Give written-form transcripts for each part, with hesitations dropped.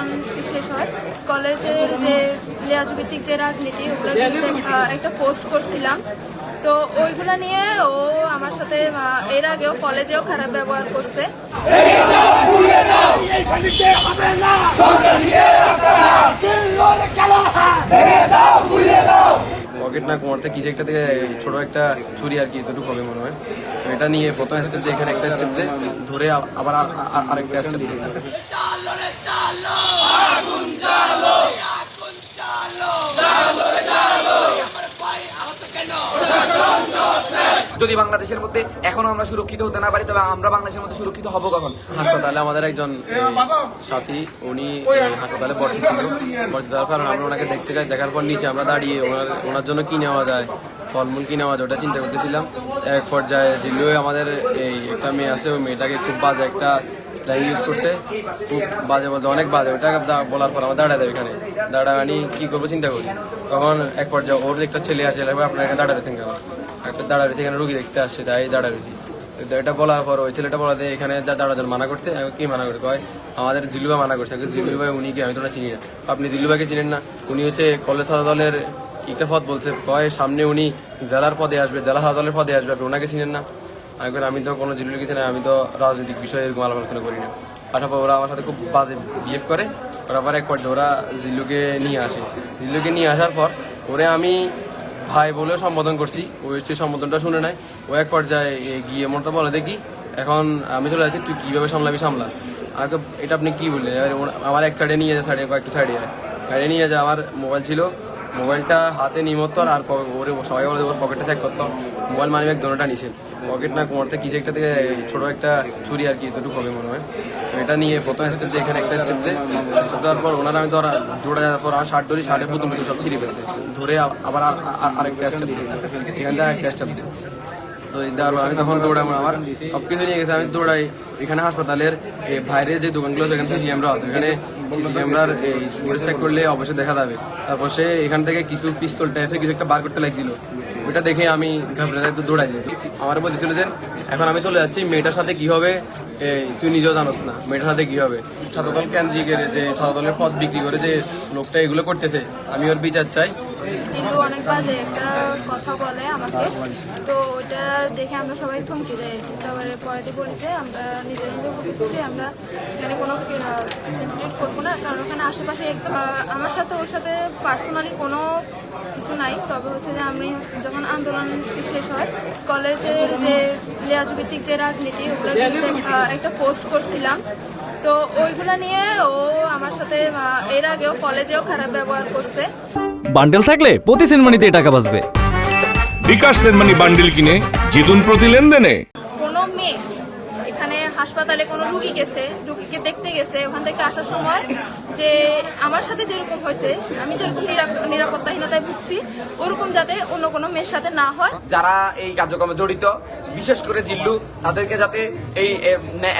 আন্দোলন শেষ হয় কলেজের যে লেয়াজভিত্তিক যে রাজনীতি ওগুলো একটা পোস্ট করছিলাম। তো ওইগুলা নিয়ে ও আমার সাথে এর আগেও কলেজেও খারাপ ব্যবহার করছে। পকেট না কোমরতে কিছু একটা থেকে ছোট একটা চুরি আর কি এতটুকু হবে মনে হয়। এটা নিয়ে প্রথম স্টেপ দিয়ে এখানে একটা স্টেপ দিয়ে ধরে আবার আরেকটা স্টেপ দিয়ে যদি বাংলাদেশের মধ্যে এখনো আমরা সুরক্ষিত হতে না পারি তবে আমরা বাংলাদেশের মধ্যে সুরক্ষিত হব কখন? হাসপাতালে আমাদের একজন সাথী উনি হাসপাতালে ভর্তি ছিল। ভর্তি দেওয়ার কারণে আমরা ওনাকে দেখতে যাই, দেখার পর নিচে আমরা দাঁড়িয়ে ওনার জন্য কি নেওয়া যায়, ফলমূল কি নেওয়া যায় ওটা চিন্তা করতেছিলাম। এক পর্যায়ে জিল্লু আমাদের এই একটা মেয়ে আছে, ওই মেয়েটাকে খুব বাজে একটা স্ল্যাং ইউজ করছে, খুব বাজে বলতে অনেক বাজে। ওটা বলার পর আমরা দাঁড়ায় দেয় এখানে দাঁড়ায় আমি কি করবো চিন্তা করি। তখন এক পর্যায়ে ওর একটা ছেলে আছে, আপনার এখানে দাঁড়ায় রয়েছেন কেন? একটা দাঁড়ায় রয়েছে এখানে রুগী দেখতে আসছে, তাই দাঁড়ায় রয়েছি। এটা বলার পর ওই ছেলেটা বলাতে এখানে দাঁড়াজন মানা করতে, কি মানা করে কয় আমাদের জিল্লু ভাই মানা করছে। জিল্লু ভাই উনি কি? আমি তোরা চিনি না। আপনি জিল্লু ভাইকে চিনেন না? উনি হচ্ছে কলেজ ছাত্র দলের একটা পদ বলছে, কয় সামনে উনি জেলার পদে আসবে, জেলা ছাত্র দলের পদে আসবে, আপনি ওনাকে চিনেন না? আমি তো কোনো জিল্লুকে চিনি না, আমি তো রাজনৈতিক বিষয়ে এরকম আলোচনা করি না। পাশাপাশি ওরা আমার সাথে খুব বাজে বিহেভ করে। ওরা আবার এক পর্যায়ে ওরা জিল্লুকে নিয়ে আসে। জিল্লুকে নিয়ে আসার পর ওরে আমি ভাই বলেও সম্বোধন করছি, ওই সেই সম্বোধনটা শুনে নাই। ও এক পর্যায়ে গিয়ে মনটা বলে দেখি এখন আমি চলে যাচ্ছি, তুই কীভাবে সামলাবি সামলা। আমাকে এটা আপনি কী বললেন? আমার এক সাইডে নিয়ে যায়, সাইডে কয়েকটা সাইডে নিয়ে যায়। আমার মোবাইল ছিল, মোবাইলটা হাতে নিমত্ত আর ওরে সবাই বলে ওর পকেটটা চেক করতো। মোবাইল মানি ব্যাগ দোনোটা নিছে। পকেট না কোমরতে কিছু একটা থেকে ছোট একটা চুরি আর কি এতটুকু হবে মনে হয়। এটা নিয়ে প্রথম স্টেপ দিয়ে এখানে একটা স্টেপ দিয়ে দেওয়ার পর ওনারা আমি ধরা দৌড়ে যাওয়ার পর আমার শার্ট ধরি, শার্টের প্রথম সব ছিঁড়ে ফেলছে। ধরে আবার আরেকটা স্টেপ দিয়ে এখান থেকে আরেকটা স্টেপ দিয়ে তো দেওয়ার পর আমি তখন দৌড়াই, আমার সব কিছু নিয়ে গেছে। আমি দৌড়াই এখানে হাসপাতালের বাইরে যে দোকানগুলো আছে এখানে সিসি ক্যামেরা আছে, এখানে সিসি ক্যামেরার এই ফুটেজ চেক করলে অবশ্যই দেখা যাবে। তারপর সে এখান থেকে কিছু পিস্তল টাইপের কিছু একটা বার করতে লাগছিল, ওইটা দেখে আমি ঘাবড়ে দৌড়াই যাই। আমার বলছিল যে এখন আমি চলে যাচ্ছি, মেয়েটার সাথে কি হবে তুই নিজেও জানোস না, মেয়েটার সাথে কি হবে। ছাত্রদল কেন্দ্রিকের যে ছাত্রদলের পদ বিক্রি করে যে লোকটা এগুলো করতেছে, আমি ওর বিচার চাই। কিন্তু অনেক বাজে একটা কথা বলে আমাকে, তো ওইটা দেখে আমরা সবাই থমকে যাই। কিন্তু আবার পরেটি বলি যে আমরা নিজেদের বলতেছি আমরা এখানে কোনো সিনক্রিয়েট করবো না, কারণ ওখানে আশেপাশে একদম আমার সাথে ওর সাথে পার্সোনালি কোনো কিছু নাই। তবে হচ্ছে যে আমি যখন আন্দোলন শেষ হয় কলেজের যে লেয়াজভিত্তিক যে রাজনীতি ওগুলো একটা পোস্ট করছিলাম। তো ওইগুলা নিয়ে ও আমার সাথে এর আগেও কলেজেও খারাপ ব্যবহার করছে। বান্ডেল থাকলে প্রতি সেনমানিতে টাকা বাঁচবে। বিকাশ সেনমানি বান্ডেল কিনে জিতুন প্রতি লেনদেনে। কোনো মেয়ে এখানে হাসপাতালে কোনো রুগীকে দেখতে গেছে, ওখান থেকে আসার সময় যে আমার সাথে যেরকম হয়েছে, আমি যেরকম নিরাপত্তাহীনতায় ভুগছি, ওরকম যাতে অন্য কোনো মেয়ের সাথে না হয়। যারা এই কার্যক্রমে জড়িত, বিশেষ করে জিল্লু, তাদেরকে যাতে এই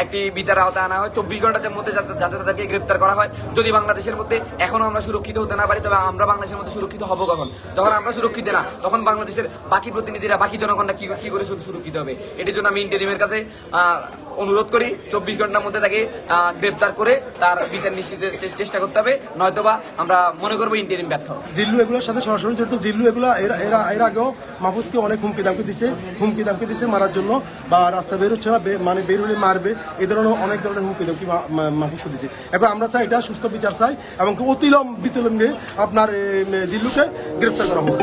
একটি বিচার আওতায় আনা হয়, 24 ঘন্টার মধ্যে যাতে তাদেরকে গ্রেপ্তার করা হয়। যদি বাংলাদেশের মধ্যে এখনো আমরা সুরক্ষিত হতে না পারি তবে আমরা বাংলাদেশের মধ্যে সুরক্ষিত হব কখন? যখন আমরা সুরক্ষিত না তখন বাংলাদেশের বাকি প্রতিনিধিরা, বাকি জনগণরা কি করে সুরক্ষিত হবে? এটির জন্য আমি ইন্টারিমের কাছে অনুরোধ করি 24 ঘন্টার মধ্যে তাকে গ্রেপ্তার করে তার বিচার নিশ্চিতের চেষ্টা করতে হবে, নয়তোবা আমরা মনে করবো ইন্টারিম ব্যর্থ। জিল্লু এগুলোর সাথে সরাসরি জড়িত। জিল্লু এগুলো এর আগেও মাহফুজকে অনেক হুমকি দামকে দিছে মারার জন্য, বা রাস্তা বের হচ্ছে না, মানে বের হলে মারবে, এই ধরনের অনেক ধরনের হুমকি দামকি মাহফুজকে দিছে। এখন আমরা চাই এটা সুস্থ বিচার চাই এবং অতিবিলম্বে আপনার জিল্লুকে গ্রেপ্তার করা হোক।